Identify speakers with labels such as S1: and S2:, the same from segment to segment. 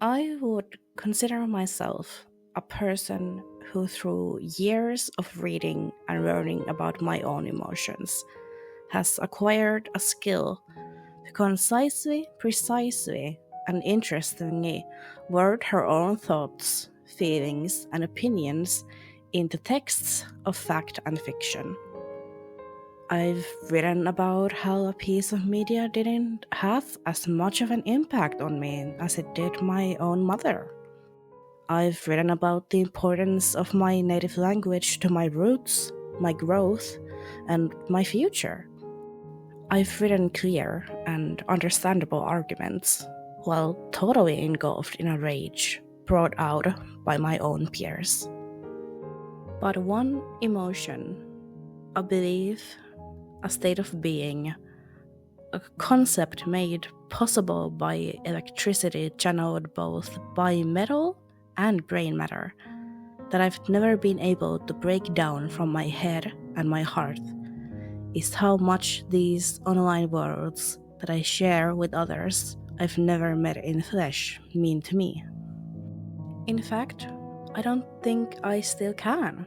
S1: I would consider myself a person who, through years of reading and learning about my own emotions, has acquired a skill to concisely, precisely, and interestingly word her own thoughts, feelings, and opinions into texts of fact and fiction. I've written about how a piece of media didn't have as much of an impact on me as it did my own mother. I've written about the importance of my native language to my roots, my growth, and my future. I've written clear and understandable arguments, while totally engulfed in a rage brought out by my own peers. But one emotion, a belief, a state of being, a concept made possible by electricity channeled both by metal and brain matter, that I've never been able to break down from my head and my heart, is how much these online worlds that I share with others I've never met in flesh mean to me. In fact, I don't think I still can.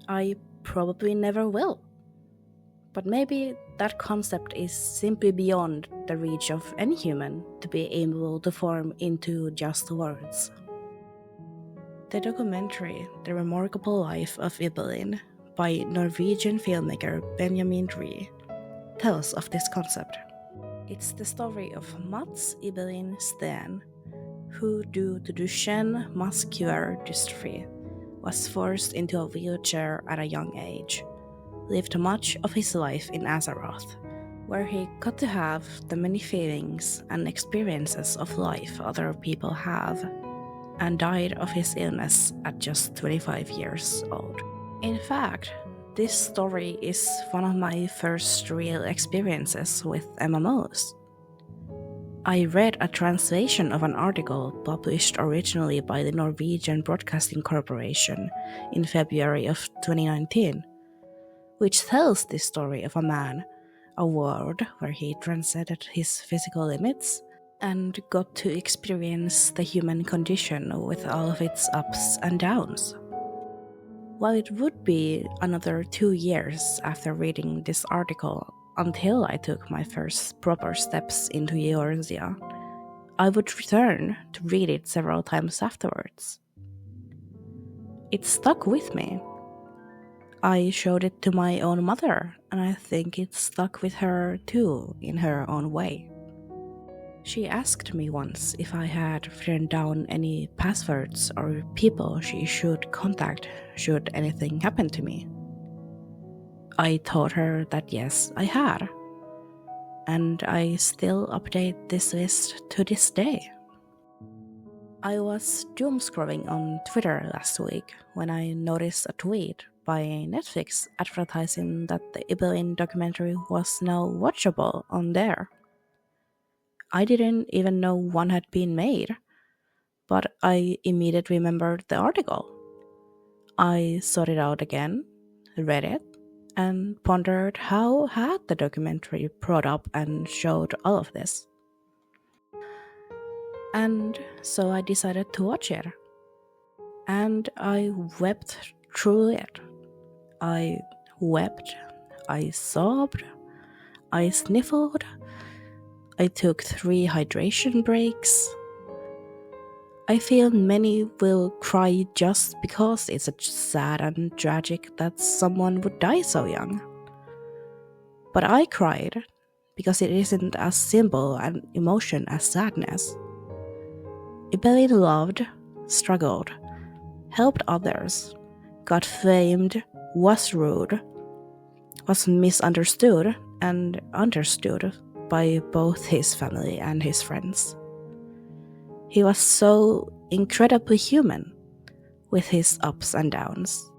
S1: I probably never will. But maybe that concept is simply beyond the reach of any human to be able to form into just words. The documentary The Remarkable Life of Ibelin by Norwegian filmmaker Benjamin Ree tells of this concept. It's the story of Mats Ibelin Steen, who, due to Duchenne muscular dystrophy, was forced into a wheelchair at a young age, lived much of his life in Azeroth, where he got to have the many feelings and experiences of life other people have, and died of his illness at just 25 years old. In fact, this story is one of my first real experiences with MMOs. I read a translation of an article published originally by the Norwegian Broadcasting Corporation in February of 2019, which tells the story of a man, a world where he transcended his physical limits and got to experience the human condition with all of its ups and downs. While it would be another 2 years after reading this article until I took my first proper steps into Eorzea, I would return to read it several times afterwards. It stuck with me. I showed it to my own mother, and I think it stuck with her too, in her own way. She asked me once if I had written down any passwords or people she should contact should anything happen to me. I told her that yes, I had, and I still update this list to this day. I was doomscrolling on Twitter last week when I noticed a tweet by Netflix advertising that the Ibelin documentary was now watchable on there. I didn't even know one had been made, but I immediately remembered the article. I sought it out again, read it, and pondered how had the documentary brought up and showed all of this. And so I decided to watch it. And I wept through it. I wept, I sobbed, I sniffled, I took 3 hydration breaks. I feel many will cry just because it's sad and tragic that someone would die so young. But I cried because it isn't as simple an emotion as sadness. Ibelin loved, struggled, helped others, got flamed, was rude, was misunderstood and understood by both his family and his friends. He was so incredibly human, with his ups and downs.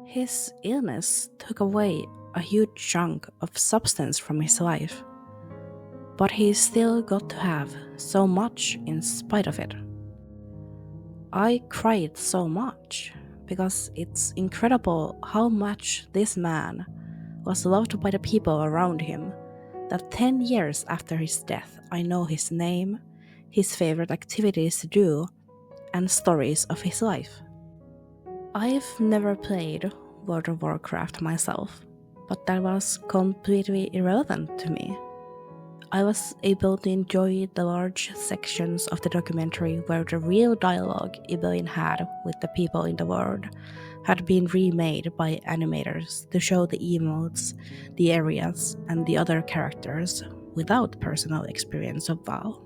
S1: His illness took away a huge chunk of substance from his life, but he still got to have so much in spite of it. I cried so much because it's incredible how much this man was loved by the people around him, that 10 years after his death I know his name, his favorite activities to do, and stories of his life. I've never played World of Warcraft myself, but that was completely irrelevant to me. I was able to enjoy the large sections of the documentary where the real dialogue Ibelin had with the people in the world had been remade by animators to show the emotes, the areas, and the other characters without personal experience of WoW.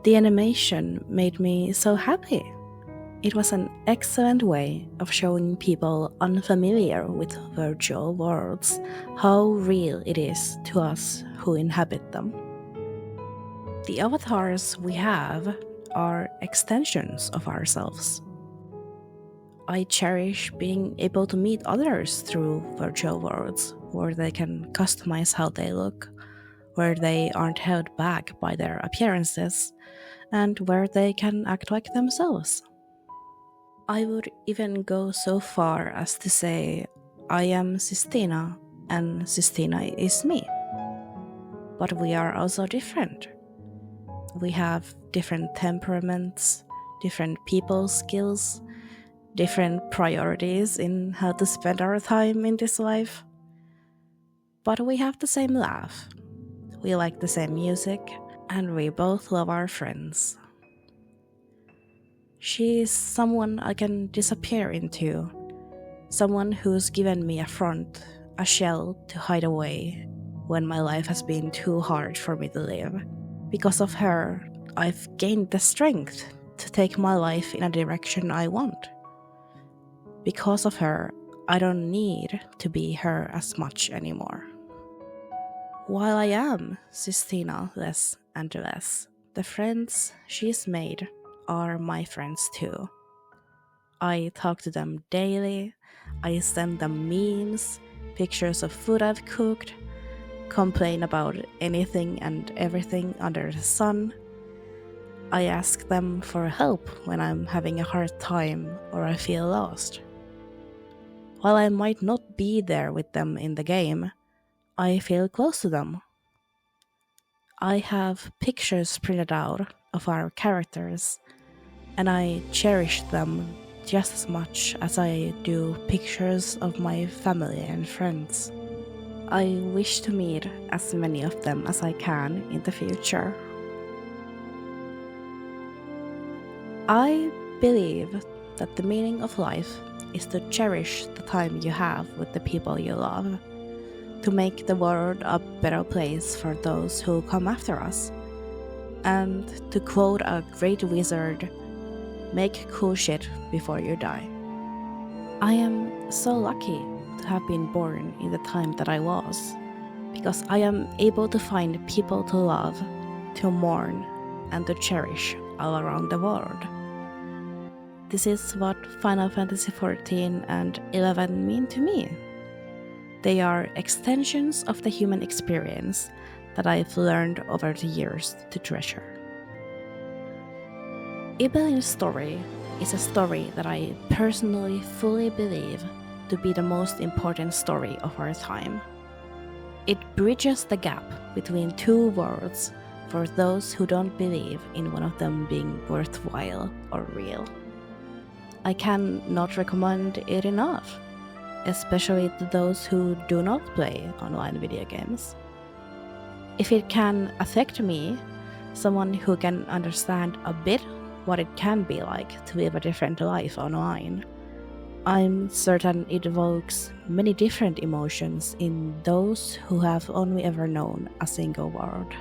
S1: The animation made me so happy. It was an excellent way of showing people unfamiliar with virtual worlds how real it is to us who inhabit them. The avatars we have are extensions of ourselves. I cherish being able to meet others through virtual worlds where they can customize how they look, where they aren't held back by their appearances, and where they can act like themselves. I would even go so far as to say, I am Sistina, and Sistina is me. But we are also different. We have different temperaments, different people skills, different priorities in how to spend our time in this life. But we have the same laugh, we like the same music, and we both love our friends. She is someone I can disappear into, someone who's given me a front, a shell to hide away when my life has been too hard for me to live. Because of her, I've gained the strength to take my life in a direction I want. Because of her, I don't need to be her as much anymore. While I am Sistina less and less, the friends she's made are my friends too. I talk to them daily, I send them memes, pictures of food I've cooked, complain about anything and everything under the sun. I ask them for help when I'm having a hard time or I feel lost. While I might not be there with them in the game, I feel close to them. I have pictures printed out of our characters, and I cherish them just as much as I do pictures of my family and friends. I wish to meet as many of them as I can in the future. I believe that the meaning of life is to cherish the time you have with the people you love, to make the world a better place for those who come after us, and to quote a great wizard, make cool shit before you die. I am so lucky to have been born in the time that I was, because I am able to find people to love, to mourn, and to cherish all around the world. This is what Final Fantasy XIV and XI mean to me. They are extensions of the human experience that I've learned over the years to treasure. Ibelin's story is a story that I personally fully believe to be the most important story of our time. It bridges the gap between two worlds for those who don't believe in one of them being worthwhile or real. I cannot recommend it enough, especially to those who do not play online video games. If it can affect me, someone who can understand a bit what it can be like to live a different life online, I'm certain it evokes many different emotions in those who have only ever known a single world.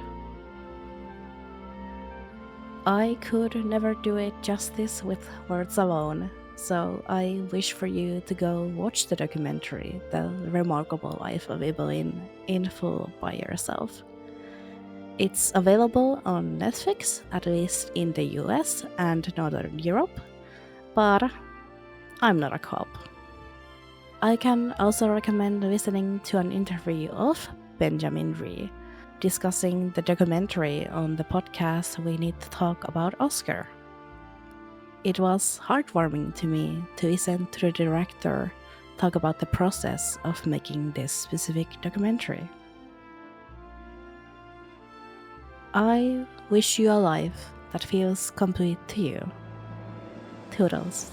S1: I could never do it justice with words alone, so I wish for you to go watch the documentary, The Remarkable Life of Ibelin, in full by yourself. It's available on Netflix, at least in the US and Northern Europe, but I'm not a cop. I can also recommend listening to an interview of Benjamin Ree, discussing the documentary on the podcast We Need to Talk About Oscar. It was heartwarming to me to listen to the director talk about the process of making this specific documentary. I wish you a life that feels complete to you. Toodles.